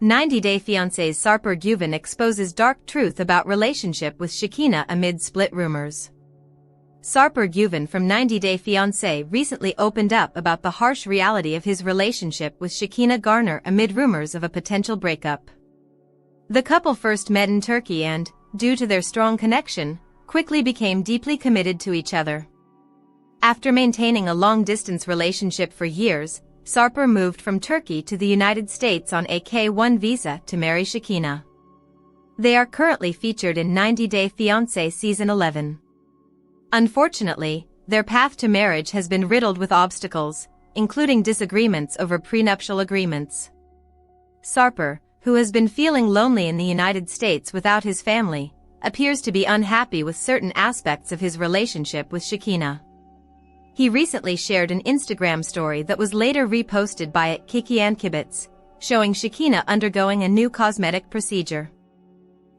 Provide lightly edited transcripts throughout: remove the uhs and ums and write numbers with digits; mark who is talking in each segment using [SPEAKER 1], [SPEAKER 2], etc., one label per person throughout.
[SPEAKER 1] 90-Day Fiancé's Sarper Güven exposes dark truth about relationship with Shekina amid split rumors. Sarper Güven from 90-Day Fiancé recently opened up about the harsh reality of his relationship with Shekinah Garner amid rumors of a potential breakup. The couple first met in Turkey and, due to their strong connection, quickly became deeply committed to each other. After maintaining a long-distance relationship for years, Sarper moved from Turkey to the United States on a K-1 visa to marry Shekina. They are currently featured in 90-Day Fiancé Season 11. Unfortunately, their path to marriage has been riddled with obstacles, including disagreements over prenuptial agreements. Sarper, who has been feeling lonely in the United States without his family, appears to be unhappy with certain aspects of his relationship with Shekina. He recently shared an Instagram story that was later reposted by @KikiAnKibitz, showing Shekina undergoing a new cosmetic procedure.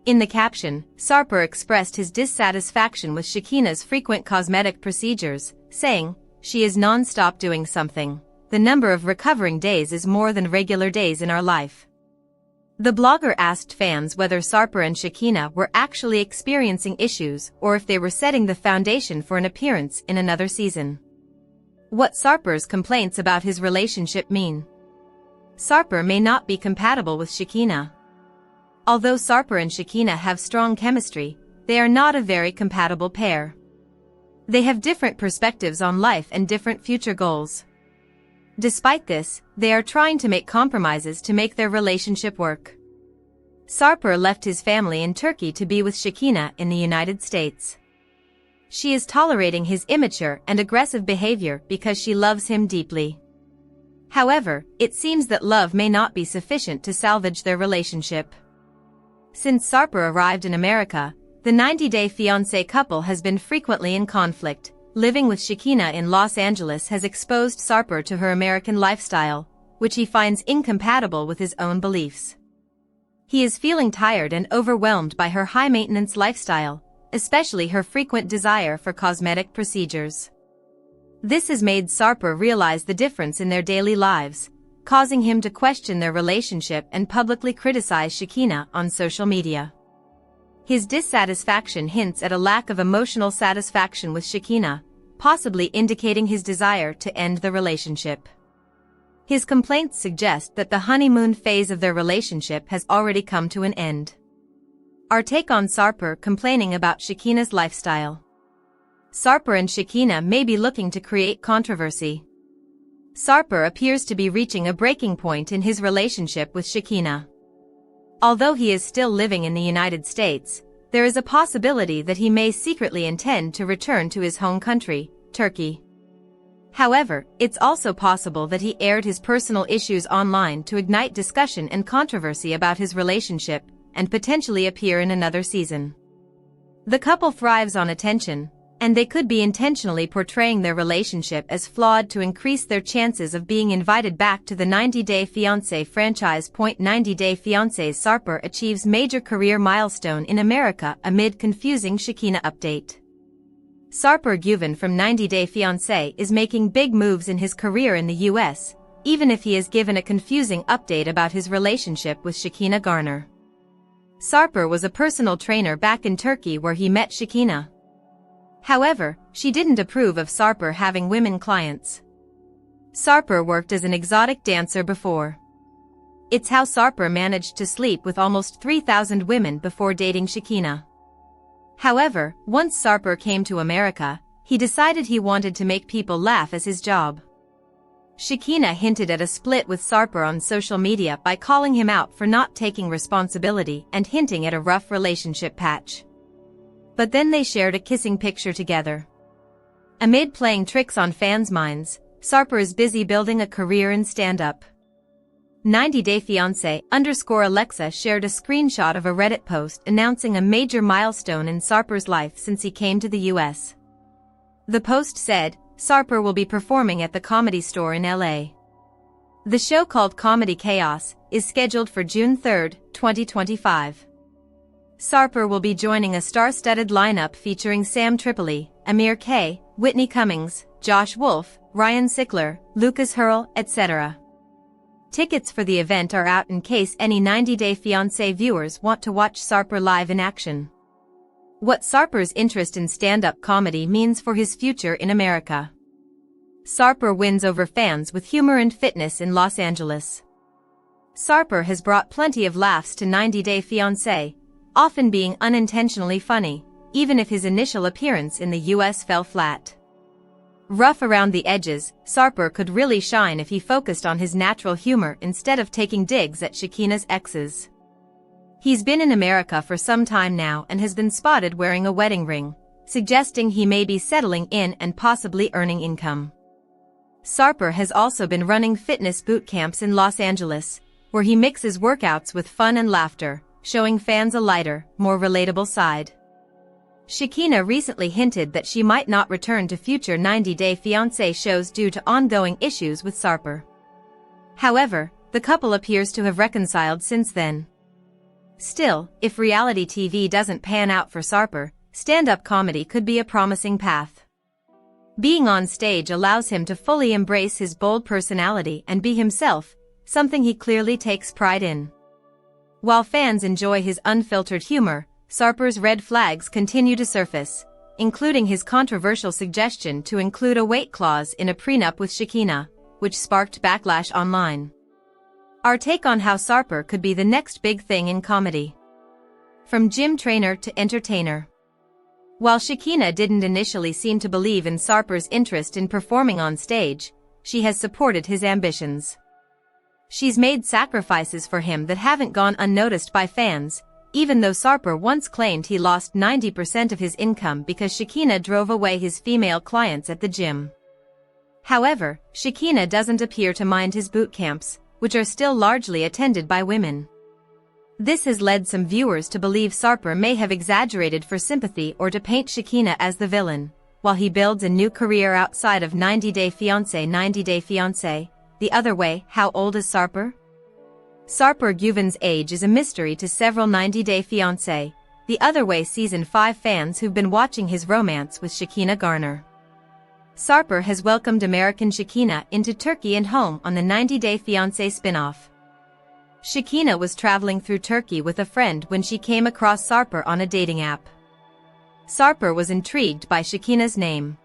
[SPEAKER 1] In the caption, Sarper expressed his dissatisfaction with Shekina's frequent cosmetic procedures, saying, "She is non-stop doing something. The number of recovering days is more than regular days in our life." The blogger asked fans whether Sarper and Shekina were actually experiencing issues or if they were setting the foundation for an appearance in another season. What Sarper's complaints about his relationship mean? Sarper may not be compatible with Shekina. Although Sarper and Shekina have strong chemistry, they are not a very compatible pair. They have different perspectives on life and different future goals. Despite this, they are trying to make compromises to make their relationship work. Sarper left his family in Turkey to be with Shekina in the United States. She is tolerating his immature and aggressive behavior because she loves him deeply. However, it seems that love may not be sufficient to salvage their relationship. Since Sarper arrived in America, the 90-Day Fiancé couple has been frequently in conflict. Living with Shekina in Los Angeles has exposed Sarper to her American lifestyle, which he finds incompatible with his own beliefs. He is feeling tired and overwhelmed by her high-maintenance lifestyle, especially her frequent desire for cosmetic procedures. This has made Sarper realize the difference in their daily lives, causing him to question their relationship and publicly criticize Shekina on social media. His dissatisfaction hints at a lack of emotional satisfaction with Shekina, possibly indicating his desire to end the relationship. His complaints suggest that the honeymoon phase of their relationship has already come to an end. Our take on Sarper complaining about Shekina's lifestyle. Sarper and Shekina may be looking to create controversy. Sarper appears to be reaching a breaking point in his relationship with Shekina. Although he is still living in the United States, there is a possibility that he may secretly intend to return to his home country, Turkey. However, it's also possible that he aired his personal issues online to ignite discussion and controversy about his relationship, and potentially appear in another season. The couple thrives on attention, and they could be intentionally portraying their relationship as flawed to increase their chances of being invited back to the 90-Day Fiancé franchise. 90-Day Fiancé's Sarper achieves major career milestone in America amid confusing Shekina update. Sarper Güven from 90-Day Fiancé is making big moves in his career in the US, even if he has given a confusing update about his relationship with Shekinah Garner. Sarper was a personal trainer back in Turkey where he met Shekina. However, she didn't approve of Sarper having women clients. Sarper worked as an exotic dancer before. It's how Sarper managed to sleep with almost 3,000 women before dating Shekina. However, once Sarper came to America, he decided he wanted to make people laugh as his job. Shekina hinted at a split with Sarper on social media by calling him out for not taking responsibility and hinting at a rough relationship patch. But then they shared a kissing picture together. Amid playing tricks on fans' minds, Sarper is busy building a career in stand-up. 90-Day Fiancé _Alexa shared a screenshot of a Reddit post announcing a major milestone in Sarper's life since he came to the US. The post said, Sarper will be performing at the Comedy Store in LA. The show called Comedy Chaos is scheduled for June 3, 2025. Sarper will be joining a star-studded lineup featuring Sam Tripoli, Amir K., Whitney Cummings, Josh Wolf, Ryan Sickler, Lucas Hurl, etc. Tickets for the event are out in case any 90 Day Fiancé viewers want to watch Sarper live in action. What Sarper's interest in stand-up comedy means for his future in America. Sarper wins over fans with humor and fitness in Los Angeles. Sarper has brought plenty of laughs to 90 Day Fiancé, often being unintentionally funny, even if his initial appearance in the US fell flat. Rough around the edges, Sarper could really shine if he focused on his natural humor instead of taking digs at Shekina's exes. He's been in America for some time now and has been spotted wearing a wedding ring, suggesting he may be settling in and possibly earning income. Sarper has also been running fitness boot camps in Los Angeles, where he mixes workouts with fun and laughter, showing fans a lighter, more relatable side. Shekina recently hinted that she might not return to future 90 Day Fiancé shows due to ongoing issues with Sarper. However, the couple appears to have reconciled since then. Still, if reality TV doesn't pan out for Sarper, stand-up comedy could be a promising path. Being on stage allows him to fully embrace his bold personality and be himself, something he clearly takes pride in. While fans enjoy his unfiltered humor, Sarper's red flags continue to surface, including his controversial suggestion to include a weight clause in a prenup with Shekina, which sparked backlash online. Our take on how Sarper could be the next big thing in comedy. From gym trainer to entertainer. While Shekina didn't initially seem to believe in Sarper's interest in performing on stage, she has supported his ambitions. She's made sacrifices for him that haven't gone unnoticed by fans, even though Sarper once claimed he lost 90% of his income because Shekina drove away his female clients at the gym. However, Shekina doesn't appear to mind his boot camps, which are still largely attended by women. This has led some viewers to believe Sarper may have exaggerated for sympathy or to paint Shekina as the villain, while he builds a new career outside of 90 Day Fiancé. 90 Day Fiancé, the other way. How old is Sarper? Sarper Güven's age is a mystery to several 90 Day Fiancé, the other way Season 5 fans who've been watching his romance with Shekina Garner. Sarper has welcomed American Shekina into Turkey and home on the 90 Day Fiancé spin-off. Shekina was traveling through Turkey with a friend when she came across Sarper on a dating app. Sarper was intrigued by Shekina's name.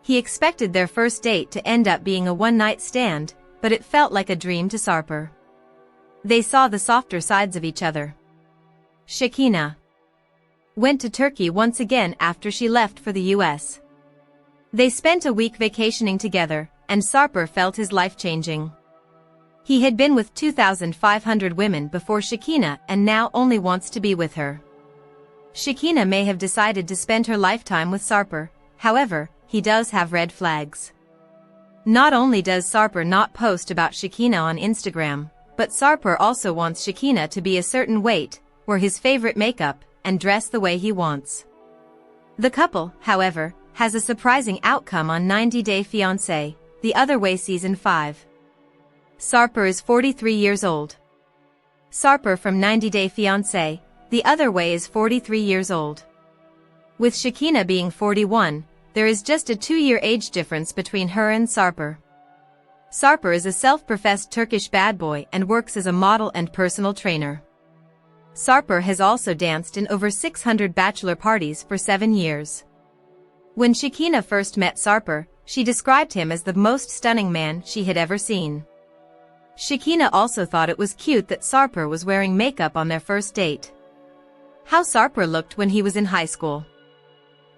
[SPEAKER 1] He expected their first date to end up being a one-night stand, but it felt like a dream to Sarper. They saw the softer sides of each other. Shekina went to Turkey once again after she left for the US. They spent a week vacationing together, and Sarper felt his life changing. He had been with 2,500 women before Shekina and now only wants to be with her. Shekina may have decided to spend her lifetime with Sarper, however, he does have red flags. Not only does Sarper not post about Shekina on Instagram, but Sarper also wants Shekina to be a certain weight, wear his favorite makeup, and dress the way he wants. The couple, however, has a surprising outcome on 90 Day Fiancé, the other way Season 5. Sarper is 43 years old. Sarper from 90 Day Fiancé, the other way is 43 years old. With Shekina being 41, there is just a 2-year age difference between her and Sarper. Sarper is a self-professed Turkish bad boy and works as a model and personal trainer. Sarper has also danced in over 600 bachelor parties for 7 years. When Shekina first met Sarper, she described him as the most stunning man she had ever seen. Shekina also thought it was cute that Sarper was wearing makeup on their first date. How Sarper looked when he was in high school.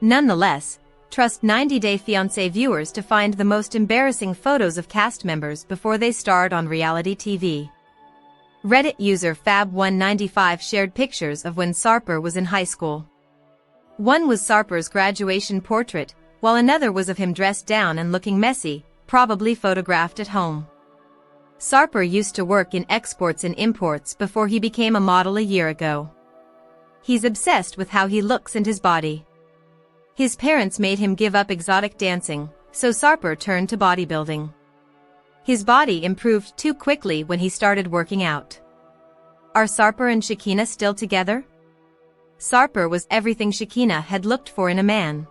[SPEAKER 1] Nonetheless, trust 90 Day Fiancé viewers to find the most embarrassing photos of cast members before they starred on reality TV. Reddit user Fab195 shared pictures of when Sarper was in high school. One was Sarper's graduation portrait, while another was of him dressed down and looking messy, probably photographed at home. Sarper used to work in exports and imports before he became a model a year ago. He's obsessed with how he looks and his body. His parents made him give up exotic dancing, so Sarper turned to bodybuilding. His body improved too quickly when he started working out. Are Sarper and Shekina still together? Sarper was everything Shekina had looked for in a man.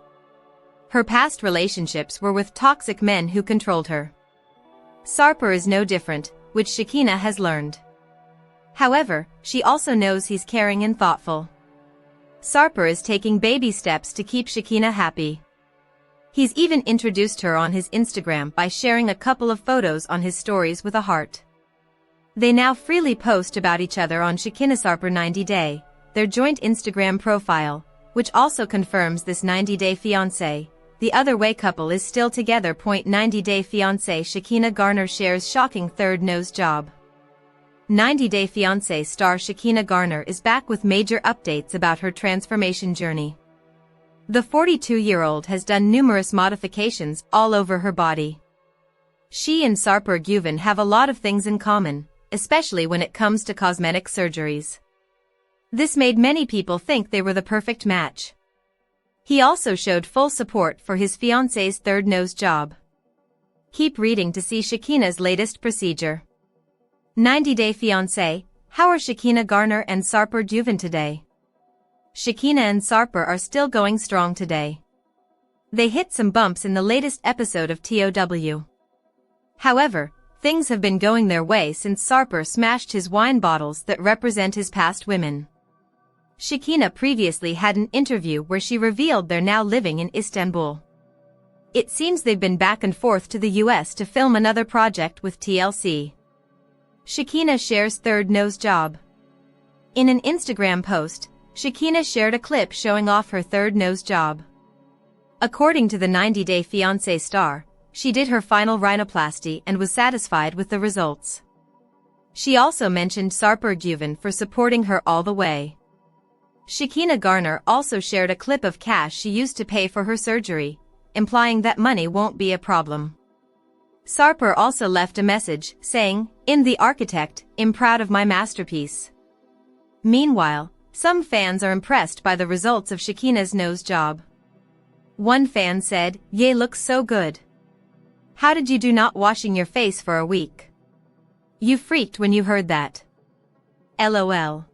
[SPEAKER 1] Her past relationships were with toxic men who controlled her. Sarper is no different, which Shekina has learned. However, she also knows he's caring and thoughtful. Sarper is taking baby steps to keep Shekina happy. He's even introduced her on his Instagram by sharing a couple of photos on his stories with a heart. They now freely post about each other on Shekina Sarper 90 Day, their joint Instagram profile, which also confirms this 90-day fiancé. The other way couple is still together. 90-day fiancé Shekina Garner shares shocking third nose job. 90-day fiancé star Shekina Garner is back with major updates about her transformation journey. The 42-year-old has done numerous modifications all over her body. She and Sarper Güven have a lot of things in common, especially when it comes to cosmetic surgeries. This made many people think they were the perfect match. He also showed full support for his fiancé's third nose job. Keep reading to see Shekina's latest procedure. 90-day fiancé, how are Shekina Garner and Sarper Güven today? Shekina and Sarper are still going strong today. They hit some bumps in the latest episode of TOW. However, things have been going their way since Sarper smashed his wine bottles that represent his past women. Shekina previously had an interview where she revealed they're now living in Istanbul. It seems they've been back and forth to the US to film another project with TLC. Shekina shares third nose job. In an Instagram post, Shekina shared a clip showing off her third nose job. According to the 90-day fiancé star, she did her final rhinoplasty and was satisfied with the results. She also mentioned Sarper Güven for supporting her all the way. Shekina Garner also shared a clip of cash she used to pay for her surgery, implying that money won't be a problem. Sarper also left a message, saying, "In The Architect, I'm proud of my masterpiece." Meanwhile, some fans are impressed by the results of Shekina's nose job. One fan said, "Ye looks so good. How did you do not washing your face for a week? You freaked when you heard that. LOL.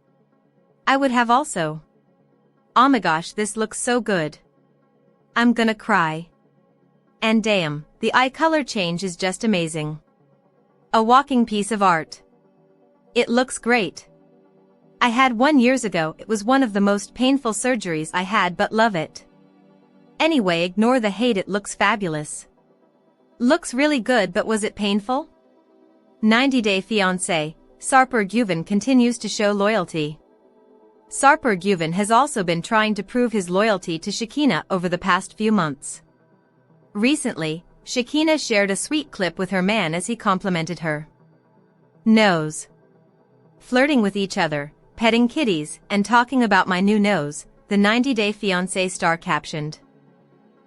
[SPEAKER 1] I would have also. Oh my gosh, this looks so good. I'm gonna cry. And damn, the eye color change is just amazing. A walking piece of art. It looks great. I had one years ago. It was one of the most painful surgeries I had, but love it. Anyway, ignore the hate, it looks fabulous. Looks really good, but was it painful?" 90-day fiancé, Sarper Güven continues to show loyalty. Sarper Güven has also been trying to prove his loyalty to Shekina over the past few months. Recently, Shekina shared a sweet clip with her man as he complimented her nose. Flirting with each other, petting kitties, and talking about my new nose, the 90-day fiancé star captioned.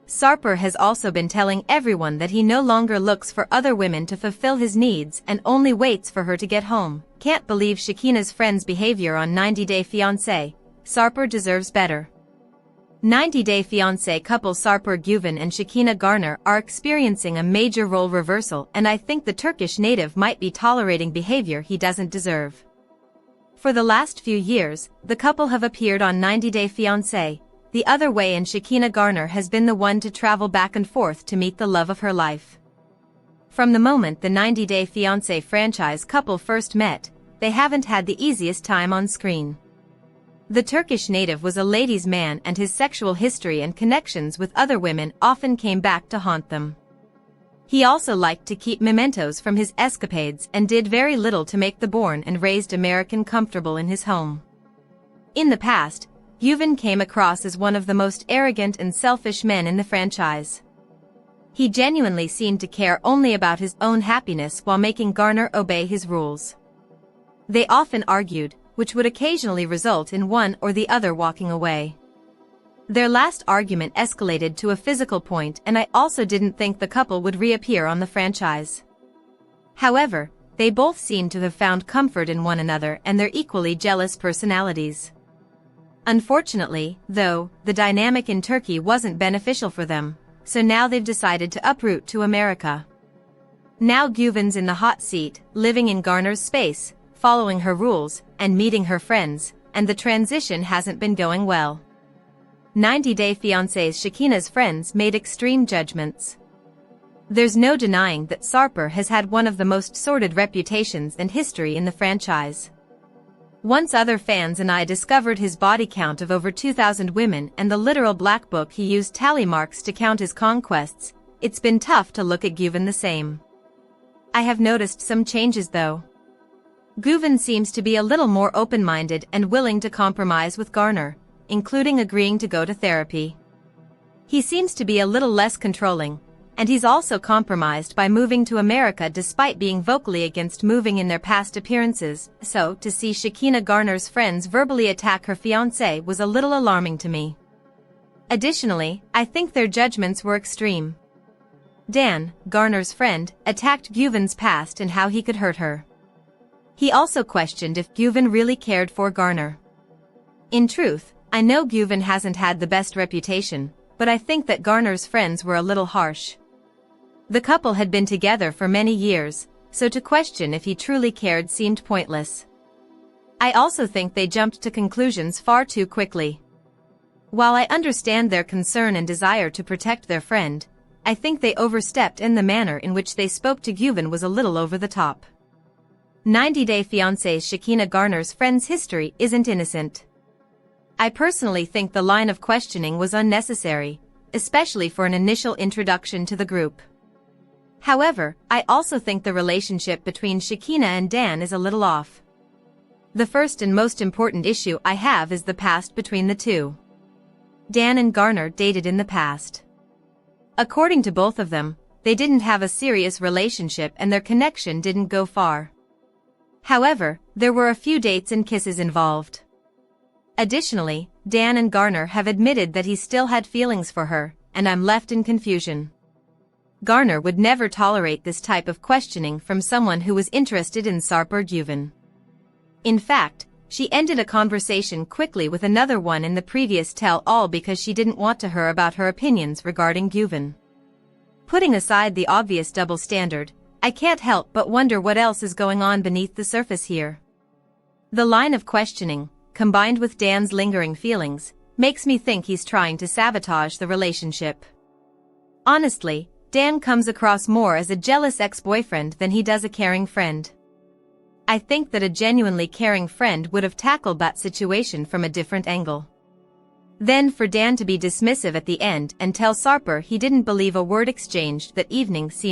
[SPEAKER 1] Sarper has also been telling everyone that he no longer looks for other women to fulfill his needs and only waits for her to get home. Can't believe Shekina's friend's behavior on 90-day fiancé. Sarper deserves better. 90-day fiancé couple Sarper Güven and Shekina Garner are experiencing a major role reversal, and I think the Turkish native might be tolerating behavior he doesn't deserve. For the last few years, the couple have appeared on 90-day fiancé the other way, and Shekina Garner has been the one to travel back and forth to meet the love of her life. From the moment the 90-day fiancé franchise couple first met, they haven't had the easiest time on screen. The Turkish native was a ladies' man, and his sexual history and connections with other women often came back to haunt them. He also liked to keep mementos from his escapades and did very little to make the born and raised American comfortable in his home. In the past, Güven came across as one of the most arrogant and selfish men in the franchise. He genuinely seemed to care only about his own happiness while making Garner obey his rules. They often argued, which would occasionally result in one or the other walking away. Their last argument escalated to a physical point, and I also didn't think the couple would reappear on the franchise. However, they both seem to have found comfort in one another and their equally jealous personalities. Unfortunately, though, the dynamic in Turkey wasn't beneficial for them, so now they've decided to uproot to America. Now Güven's in the hot seat, living in Garner's space, following her rules, and meeting her friends, and the transition hasn't been going well. 90-day fiancé's Shekina's friends made extreme judgments. There's no denying that Sarper has had one of the most sordid reputations and history in the franchise. Once other fans and I discovered his body count of over 2,000 women and the literal black book he used tally marks to count his conquests, it's been tough to look at Güven the same. I have noticed some changes though. Güven seems to be a little more open-minded and willing to compromise with Garner, including agreeing to go to therapy. He seems to be a little less controlling, and he's also compromised by moving to America despite being vocally against moving in their past appearances, so to see Shekina Garner's friends verbally attack her fiancé was a little alarming to me. Additionally, I think their judgments were extreme. Dan, Garner's friend, attacked Güven's past and how he could hurt her. He also questioned if Güven really cared for Garner. In truth, I know Güven hasn't had the best reputation, but I think that Garner's friends were a little harsh. The couple had been together for many years, so to question if he truly cared seemed pointless. I also think they jumped to conclusions far too quickly. While I understand their concern and desire to protect their friend, I think they overstepped and the manner in which they spoke to Güven was a little over the top. 90 Day Fiancé's Shekina Garner's friend's history isn't innocent. I personally think the line of questioning was unnecessary, especially for an initial introduction to the group. However, I also think the relationship between Shekina and Dan is a little off. The first and most important issue I have is the past between the two. Dan and Garner dated in the past. According to both of them, they didn't have a serious relationship and their connection didn't go far. However, there were a few dates and kisses involved. Additionally, Dan and Garner have admitted that he still had feelings for her, and I'm left in confusion. Garner would never tolerate this type of questioning from someone who was interested in Sarper Güven. In fact, she ended a conversation quickly with another one in the previous tell-all because she didn't want to hear about her opinions regarding Güven. Putting aside the obvious double standard, I can't help but wonder what else is going on beneath the surface here. The line of questioning, combined with Dan's lingering feelings, makes me think he's trying to sabotage the relationship. Honestly, Dan comes across more as a jealous ex-boyfriend than he does a caring friend. I think that a genuinely caring friend would have tackled that situation from a different angle. Then for Dan to be dismissive at the end and tell Sarper he didn't believe a word exchanged that evening seemed